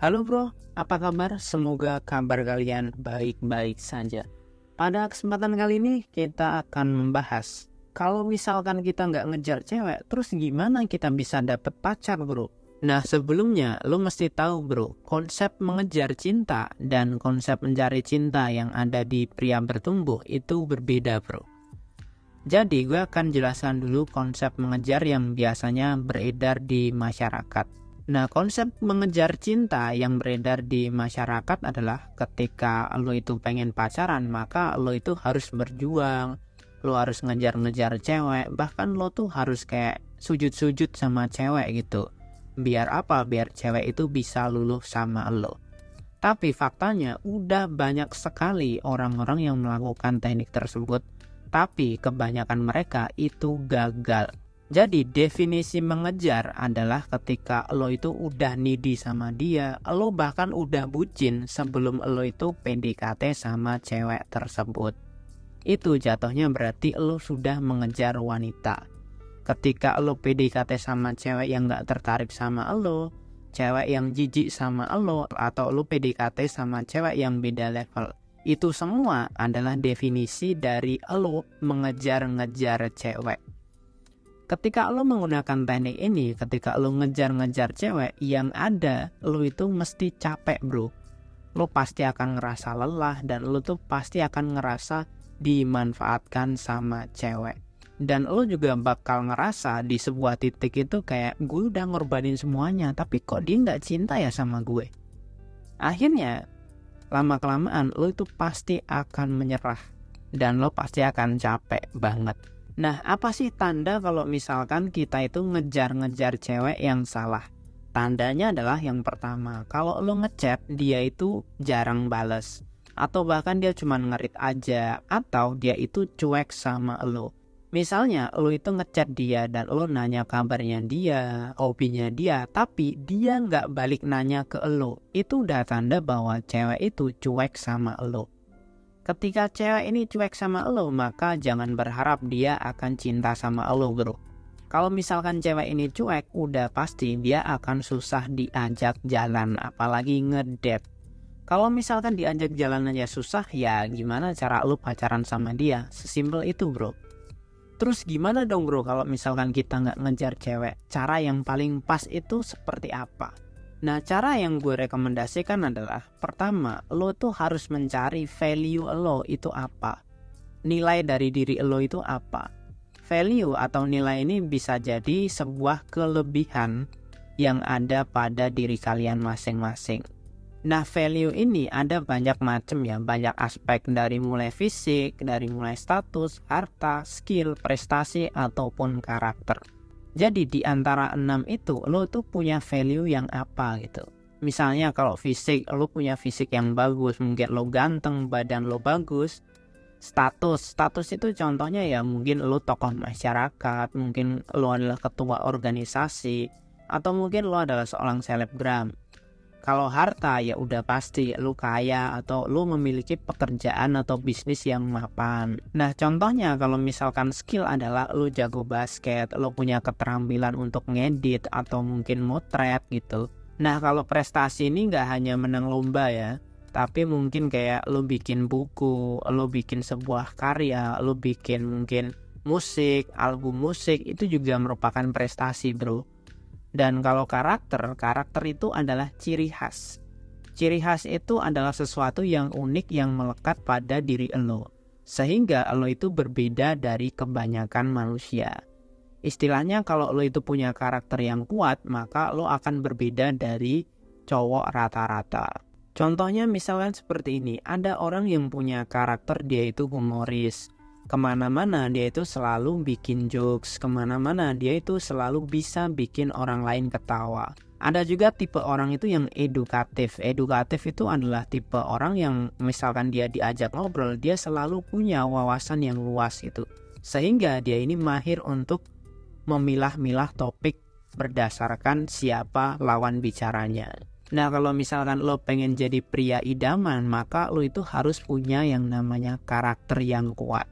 Halo bro, apa kabar? Semoga kabar kalian baik-baik saja. Pada kesempatan kali ini kita akan membahas kalau misalkan kita nggak ngejar cewek, terus gimana kita bisa dapet pacar bro? Nah sebelumnya lo mesti tahu bro, konsep mengejar cinta dan konsep mencari cinta yang ada di pria bertumbuh itu berbeda bro. Jadi gue akan jelaskan dulu konsep mengejar yang biasanya beredar di masyarakat. Nah, konsep mengejar cinta yang beredar di masyarakat adalah ketika lo itu pengen pacaran, maka lo itu harus berjuang, lo harus ngejar-ngejar cewek, bahkan lo tuh harus kayak sujud-sujud sama cewek gitu. Biar apa? Biar cewek itu bisa luluh sama lo. Tapi faktanya udah banyak sekali orang-orang yang melakukan teknik tersebut, tapi kebanyakan mereka itu gagal. Jadi definisi mengejar adalah ketika lo itu udah needy sama dia, lo bahkan udah bucin sebelum lo itu PDKT sama cewek tersebut. Itu jatuhnya berarti lo sudah mengejar wanita. Ketika lo PDKT sama cewek yang gak tertarik sama lo, cewek yang jijik sama lo, atau lo PDKT sama cewek yang beda level, itu semua adalah definisi dari lo mengejar-ngejar cewek. Ketika lo menggunakan teknik ini, ketika lo ngejar-ngejar cewek, yang ada lo itu mesti capek bro. Lo pasti akan ngerasa lelah dan lo tuh pasti akan ngerasa dimanfaatkan sama cewek. Dan lo juga bakal ngerasa di sebuah titik itu kayak gue udah ngorbanin semuanya, tapi kok dia gak cinta ya sama gue. Akhirnya lama-kelamaan lo itu pasti akan menyerah dan lo pasti akan capek banget. Nah, apa sih tanda kalau misalkan kita itu ngejar-ngejar cewek yang salah? Tandanya adalah yang pertama, kalau lo ngechat dia itu jarang bales, atau bahkan dia cuma ngerit aja, atau dia itu cuek sama lo. Misalnya lo itu ngechat dia dan lo nanya kabarnya dia, hobinya dia, tapi dia nggak balik nanya ke lo. Itu udah tanda bahwa cewek itu cuek sama lo. Ketika cewek ini cuek sama lo, maka jangan berharap dia akan cinta sama lo bro. Kalau misalkan cewek ini cuek, udah pasti dia akan susah diajak jalan, apalagi ngedate. Kalau misalkan diajak jalan aja susah, ya gimana cara lo pacaran sama dia? Sesimpel itu bro. Terus gimana dong bro kalau misalkan kita nggak ngejar cewek? Cara yang paling pas itu seperti apa? Nah, cara yang gue rekomendasikan adalah pertama, lo tuh harus mencari value lo itu apa. Nilai dari diri lo itu apa. Value atau nilai ini bisa jadi sebuah kelebihan yang ada pada diri kalian masing-masing. Nah, value ini ada banyak macam ya, banyak aspek dari mulai fisik, dari mulai status, harta, skill, prestasi, ataupun karakter. Jadi di antara 6 itu lo tuh punya value yang apa gitu. Misalnya kalau fisik, lo punya fisik yang bagus, mungkin lo ganteng, badan lo bagus. Status itu contohnya ya mungkin lo tokoh masyarakat, mungkin lo adalah ketua organisasi, atau mungkin lo adalah seorang selebgram. Kalau harta ya udah pasti lu kaya atau lu memiliki pekerjaan atau bisnis yang mapan. Nah contohnya kalau misalkan skill adalah lu jago basket, lu punya keterampilan untuk ngedit atau mungkin motret gitu. Nah kalau prestasi ini gak hanya menang lomba ya, tapi mungkin kayak lu bikin buku, lu bikin sebuah karya, lu bikin mungkin musik, album musik, itu juga merupakan prestasi bro. Dan kalau karakter itu adalah ciri khas. Ciri khas itu adalah sesuatu yang unik yang melekat pada diri lo. Sehingga lo itu berbeda dari kebanyakan manusia. Istilahnya kalau lo itu punya karakter yang kuat, maka lo akan berbeda dari cowok rata-rata. Contohnya misalkan seperti ini, ada orang yang punya karakter dia itu humoris. Kemana-mana dia itu selalu bikin jokes, kemana-mana dia itu selalu bisa bikin orang lain ketawa. Ada juga tipe orang itu yang edukatif. Edukatif itu adalah tipe orang yang misalkan dia diajak ngobrol, dia selalu punya wawasan yang luas gitu. Sehingga dia ini mahir untuk memilah-milah topik berdasarkan siapa lawan bicaranya. Nah kalau misalkan lo pengen jadi pria idaman, maka lo itu harus punya yang namanya karakter yang kuat.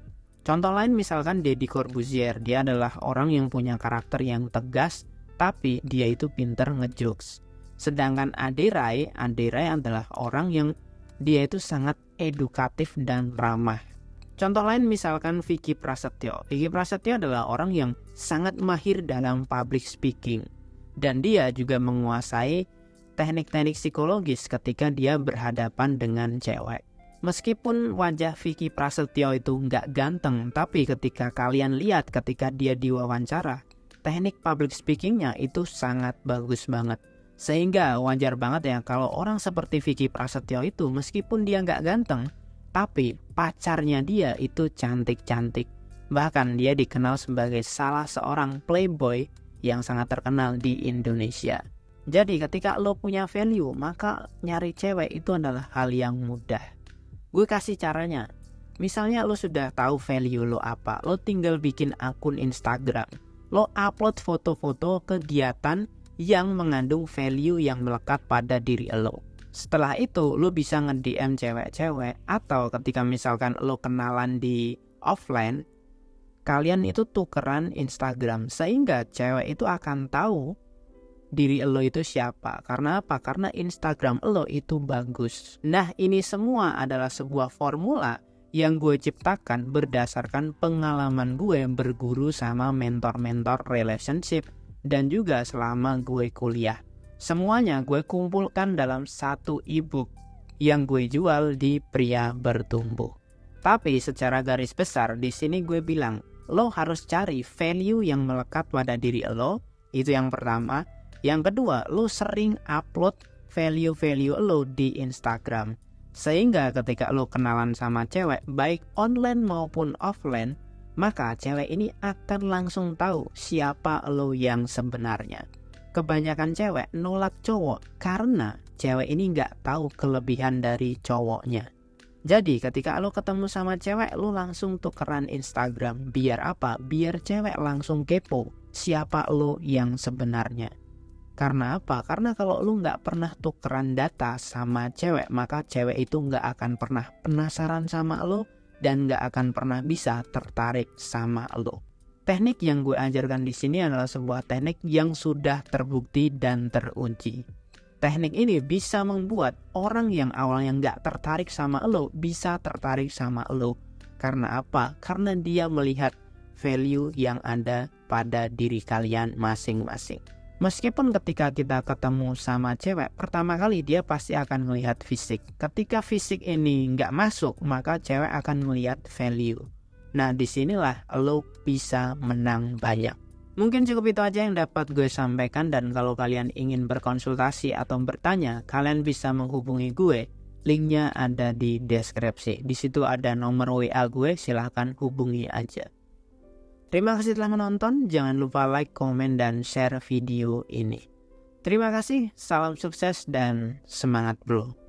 Contoh lain misalkan Deddy Corbuzier, dia adalah orang yang punya karakter yang tegas, tapi dia itu pinter ngejokes. Sedangkan Ade Rai adalah orang yang dia itu sangat edukatif dan ramah. Contoh lain misalkan Vicky Prasetyo. Vicky Prasetyo adalah orang yang sangat mahir dalam public speaking. Dan dia juga menguasai teknik-teknik psikologis ketika dia berhadapan dengan cewek. Meskipun wajah Vicky Prasetyo itu nggak ganteng, tapi ketika kalian lihat ketika dia diwawancara, teknik public speakingnya itu sangat bagus banget. Sehingga wajar banget ya kalau orang seperti Vicky Prasetyo itu meskipun dia nggak ganteng, tapi pacarnya dia itu cantik-cantik. Bahkan dia dikenal sebagai salah seorang playboy yang sangat terkenal di Indonesia. Jadi ketika lo punya value, maka nyari cewek itu adalah hal yang mudah. Gue kasih caranya. Misalnya lo sudah tahu value lo apa, lo tinggal bikin akun Instagram. Lo upload foto-foto kegiatan yang mengandung value yang melekat pada diri lo. Setelah itu lo bisa nge-DM cewek-cewek, atau ketika misalkan lo kenalan di offline, kalian itu tukeran Instagram sehingga cewek itu akan tahu diri lo itu siapa. Karena apa? Karena Instagram lo itu bagus. Nah, ini semua adalah sebuah formula yang gue ciptakan berdasarkan pengalaman gue berguru sama mentor-mentor relationship dan juga selama gue kuliah. Semuanya gue kumpulkan dalam satu ebook yang gue jual di Pria Bertumbuh. Tapi secara garis besar di sini gue bilang, lo harus cari value yang melekat pada diri lo, itu yang pertama. Yang kedua, lo sering upload value-value lo di Instagram. Sehingga ketika lo kenalan sama cewek, baik online maupun offline, maka cewek ini akan langsung tahu siapa lo yang sebenarnya. Kebanyakan cewek nolak cowok karena cewek ini nggak tahu kelebihan dari cowoknya. Jadi ketika lo ketemu sama cewek, lo langsung tukeran Instagram. Biar apa? Biar cewek langsung kepo siapa lo yang sebenarnya. Karena apa? Karena kalau lu nggak pernah tukeran data sama cewek, maka cewek itu nggak akan pernah penasaran sama lu dan nggak akan pernah bisa tertarik sama lu. Teknik yang gue ajarkan di sini adalah sebuah teknik yang sudah terbukti dan teruji. Teknik ini bisa membuat orang yang awalnya nggak tertarik sama lu bisa tertarik sama lu. Karena apa? Karena dia melihat value yang ada pada diri kalian masing-masing. Meskipun ketika kita ketemu sama cewek, pertama kali dia pasti akan melihat fisik. Ketika fisik ini nggak masuk, maka cewek akan melihat value. Nah, disinilah lo bisa menang banyak. Mungkin cukup itu aja yang dapat gue sampaikan, dan kalau kalian ingin berkonsultasi atau bertanya, kalian bisa menghubungi gue. Linknya ada di deskripsi. Di situ ada nomor WA gue, silahkan hubungi aja. Terima kasih telah menonton, jangan lupa like, komen, dan share video ini. Terima kasih, salam sukses dan semangat bro.